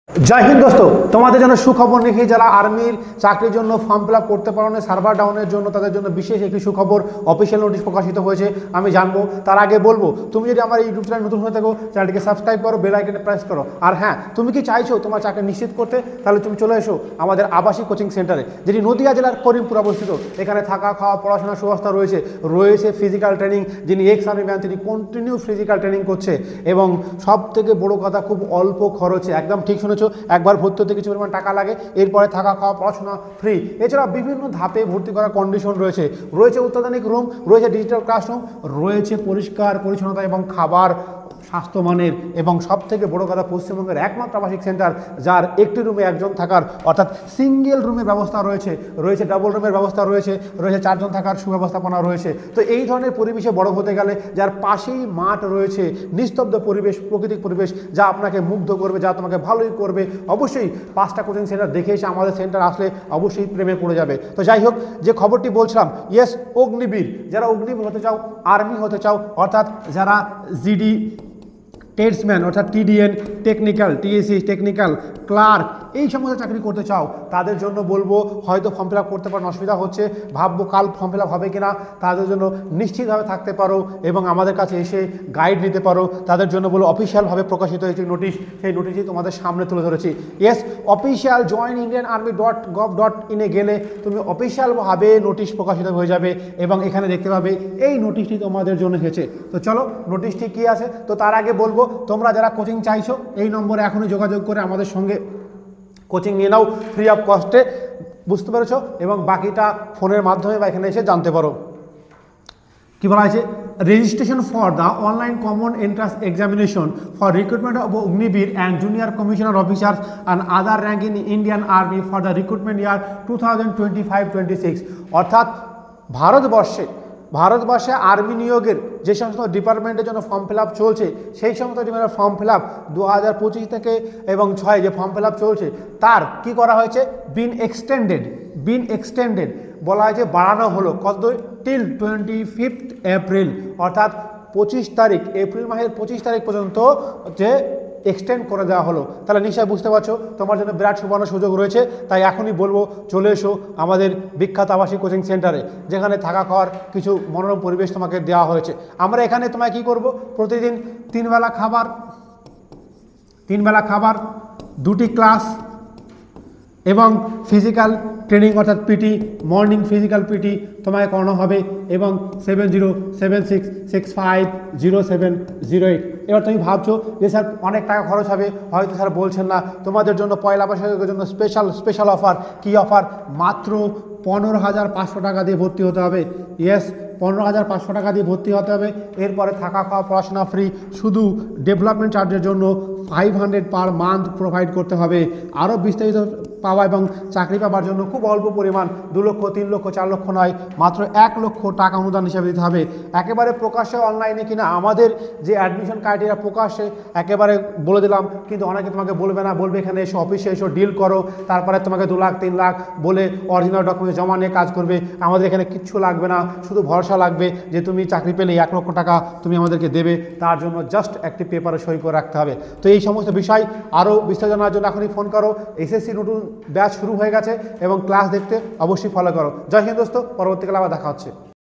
जय हिंद दोस्तों তোমাদের জন্য সুখবর নিয়ে যারা আর্মির চাকরির জন্য ফর্ম ফিল আপ করতে পারো না সার্ভার ডাউনের জন্য তাদের জন্য বিশেষ একটি সুখবর অফিশিয়াল নোটিশ প্রকাশিত হয়েছে আমি জানবো তার আগে বলবো তুমি যদি আমার ইউটিউব চ্যানেল নতুন হয়ে থাকো চ্যানেলটিকে সাবস্ক্রাইব করো বেল আইকনে প্রেস করো আর হ্যাঁ তুমি কি চাইছো তোমার চাকরি নিশ্চিত করতে তাহলে তুমি চলে এসো আমাদের আবাসিক কোচিং সেন্টারে যেটি নদিয়া জেলার করিমপুর অবস্থিত এখানে থাকা খাওয়া পড়াশোনার সুব্যবস্থা রয়েছে ফিজিক্যাল ট্রেনিং যিনি এক্স আর্মি ম্যান তিনি কন্টিনিউ ফিজিক্যাল ট্রেনিং করছে এবং সব থেকে বড় কথা খুব অল্প খরচে একদম ঠিক শুনেছো একবার ভর্তি হতে কিছু পরিমাণ টাকা লাগে এরপরে থাকা খাওয়া পড়াশোনা ফ্রি এছাড়া বিভিন্ন ধাপে ভর্তি করার কন্ডিশন রয়েছে অত্যাধুনিক রুম রয়েছে ডিজিটাল ক্লাসরুম রয়েছে পরিষ্কার পরিচ্ছন্নতা এবং খাবার স্বাস্থ্যমানের এবং সব থেকে বড় কথা পশ্চিমবঙ্গের একমাত্র আবাসিক সেন্টার যার একটি রুমে একজন থাকার অর্থাৎ সিঙ্গেল রুমের ব্যবস্থা রয়েছে ডাবল রুমের ব্যবস্থা রয়েছে চারজন থাকার সুব্যবস্থাপনা রয়েছে তো এই ধরনের পরিবেশে বড় হতে গেলে যার পাশেই মাঠ রয়েছে নিস্তব্ধ পরিবেশ প্রাকৃতিক পরিবেশ যা আপনাকে মুগ্ধ করবে যা তোমাকে ভালোই করবে অবশ্যই 5টা কোচিং সেন্টার দেখে এসে আমাদের সেন্টার আসলে অবশ্যই প্রেমে পড়ে যাবে তো যাই হোক যে খবরটি বলছিলাম ইয়েস অগ্নিবীর যারা অগ্নিবীর হতে চাও আর্মি হতে চাও অর্থাৎ যারা জিডি টেটসম্যান অর্থাৎ TDN technical TSC technical clerk এই সমস্ত চাকরি করতে চাও তাদের জন্য বলবো হয়তো ফর্ম ফিল আপ করতে পারেন অসুবিধা হচ্ছে ভাববো কাল ফর্ম ফিল আপ হবে কিনা তাদের জন্য নিশ্চিতভাবে থাকতে পারো এবং আমাদের কাছে এসে গাইড নিতে পারো তাদের জন্য বলবো অফিসিয়ালভাবে প্রকাশিত একটি নোটিশ সেই নোটিশটি তোমাদের সামনে তুলে ধরেছি yes official join Indian army .gov.in গেলে তুমি অফিসিয়ালভাবে নোটিশ প্রকাশিত হয়ে যাবে এবং এখানে দেখতে পাবে এই নোটিশটি তোমাদের জন্য এসেছে তো চলো নোটিশটি কী আছে তো তার আগে বলবো তোমরা যারা কোচিং চাইছো এই নম্বরে এখনই যোগাযোগ করে আমাদের সঙ্গে কোচিং নিয়ে নাও ফ্রি অফ কস্টে বুঝতে পেরেছো এবং বাকিটা ফোনের মাধ্যমে বা এখানে এসে জানতে পারো কি বলা হয়েছে registration for the online common entrance examination for recruitment of Agniveer and junior commissioner officers and other rank in Indian army for the recruitment year 2025-26 অর্থাৎ ভারতবর্ষে আর্মি নিয়োগের যে সমস্ত ডিপার্টমেন্টের জন্য ফর্ম ফিল আপ চলছে সেই সমস্ত ডিপার্টমেন্টের ফর্ম ফিল আপ 2025 থেকে এবং 6 যে ফর্ম ফিল আপ চলছে তার কি করা হয়েছে বিন এক্সটেন্ডেড বলা হয়েছে বাড়ানো হলো কত টিল 25 এপ্রিল অর্থাৎ 25 তারিখ এপ্রিল মাসের 25 তারিখ পর্যন্ত যে এক্সটেন্ড করে দেওয়া হলো তাহলে নিশ্চয়ই বুঝতে পারছো তোমার জন্য বিরাট সুবর্ণ সুযোগ রয়েছে তাই এখনই বলবো চলে এসো আমাদের বিখ্যাত আবাসিক কোচিং সেন্টারে যেখানে থাকা খাওয়ার কিছু মনোরম পরিবেশ তোমাকে দেওয়া হয়েছে আমরা এখানে তোমায় কি করব প্রতিদিন 3 বেলা খাবার 2টি ক্লাস এবং ফিজিক্যাল ট্রেনিং অর্থাৎ পিটি মর্নিং ফিজিক্যাল পিটি তোমায় করানো হবে এবং 7076650708 এবার তুমি ভাবছো যে স্যার অনেক টাকা খরচ হবে হয়তো স্যার বলছেন না তোমাদের জন্য পয়লা বৈশাখের জন্য স্পেশাল অফার কি অফার মাত্র 15,500 টাকা দিয়ে ভর্তি হতে হবে ইয়েস 15,500 টাকা দিয়ে ভর্তি হতে হবে এরপরে থাকা খাওয়া পড়াশোনা ফ্রি শুধু ডেভেলপমেন্ট চার্জের জন্য 500 পার মান্থ প্রোভাইড করতে হবে আরও বিস্তারিত পাওয়া এবং চাকরি পাওয়ার জন্য খুব অল্প পরিমাণ 2 লক্ষ 3 লক্ষ 4 লক্ষ নয় মাত্র 1 লক্ষ টাকা অনুদান হিসাবে দিতে হবে একেবারে প্রকাশ্যে অনলাইনে কিনা আমাদের যে অ্যাডমিশন ক্রাইটেরিয়া প্রকাশ্যে একেবারে বলে দিলাম কিন্তু অনেকে তোমাকে বলবে না বলবে এখানে এসো অফিসে এসো ডিল করো তারপরে তোমাকে 2 লাখ 3 লাখ বলে অরিজিনাল ডকুমেন্ট জমা নিয়ে কাজ করবে আমাদের এখানে কিচ্ছু লাগবে না শুধু ভরসা লাগবে যে তুমি চাকরি পেলে 1 লক্ষ টাকা তুমি আমাদেরকে দেবে তার জন্য জাস্ট একটি পেপারে সই করে রাখতে হবে তো এই সমস্ত বিষয় আরও বিস্তারিত জানার জন্য এখনই ফোন করো এসএসসি নতুন ব্যাচ শুরু হয়ে গেছে এবং ক্লাস দেখতে অবশ্যই ফলো করো জয় হিন্দ দোস্ত পরবর্তীকালে আবার দেখা হচ্ছে।